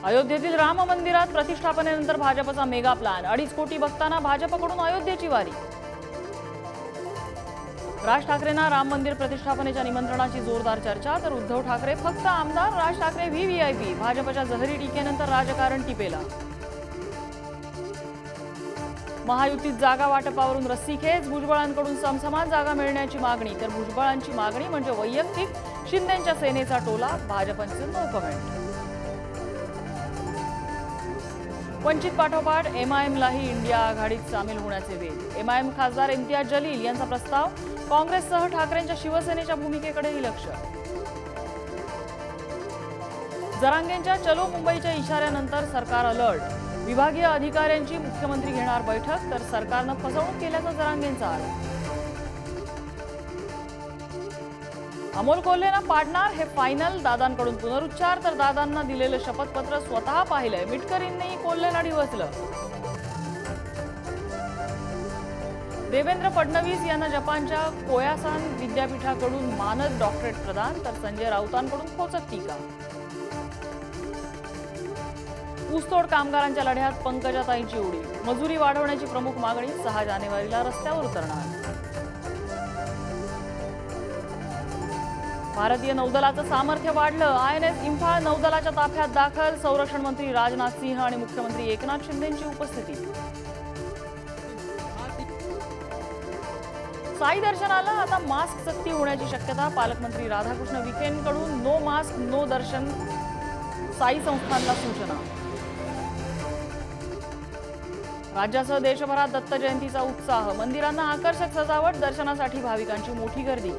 अयोध्येतील राम मंदिरात प्रतिष्ठापनेनंतर भाजपचा मेगा प्लॅन, 2.5 कोटी भक्तांना भाजपकडून अयोध्येची वारी। राज ठाकरेंना राम मंदिर प्रतिष्ठापनेच्या निमंत्रणाची जोरदार चर्चा, तर उद्धव ठाकरे फक्त आमदार, राज ठाकरे व्हीव्हीआयपी। भाजपच्या जहरी टीकेनंतर राजकारण टिपेला। महायुतीत जागा वाटपावरून रस्सीखेच, भुजबळांकडून समसमान जागा मिळण्याची मागणी, तर भुजबळांची मागणी म्हणजे वैयक्तिक, शिंदेंच्या सेनेचा टोला, भाजपचे नो कमेंट। वंचित पाठोपाठ एमआयएमलाही इंडिया आघाडीत सामील होण्याचे वेध। एमआयएम खासदार इम्तियाज जलील यांचा प्रस्ताव, काँग्रेससह ठाकरेंच्या शिवसेनेच्या भूमिकेकडेही लक्ष। जरांगेंच्या चलो मुंबईच्या इशाऱ्यानंतर सरकार अलर्ट, विभागीय अधिकाऱ्यांची मुख्यमंत्री घेणार बैठक, तर सरकारनं फसवणूक केल्याचा जरांगेंचा आरोप। अमोल कोल्हेंना पाडणार हे फायनल, दादांकडून पुनरुच्चार, तर दादांना दिलेलं शपथपत्र स्वतः पाहिलंय, मिटकरींनीही कोल्हेंना डिवचलं। देवेंद्र फडणवीस यांना जपानच्या कोयासान विद्यापीठाकडून मानद डॉक्टरेट प्रदान, तर संजय राऊतांकडून खोचक टीका। ऊसतोड कामगारांच्या लढ्यात पंकजाताईंची उडी, मजुरी वाढवण्याची प्रमुख मागणी, 6 जानेवारीला रस्त्यावर उतरणार। भारतीय नौदलाचं सामर्थ्य वाढलं, आयएनएस इम्फाळ नौदलाच्या ताफ्यात दाखल, संरक्षण मंत्री राजनाथ सिंह आणि मुख्यमंत्री एकनाथ शिंदेंची उपस्थिती। साई दर्शनाला आता मास्क सक्ती होण्याची शक्यता, पालकमंत्री राधाकृष्ण विखेंकडून नो मास्क नो दर्शन, साई संस्थानला सूचना। राज्यासह देशभरात दत्त जयंतीचा उत्साह, मंदिरांना आकर्षक सजावट, दर्शनासाठी भाविकांची मोठी गर्दी।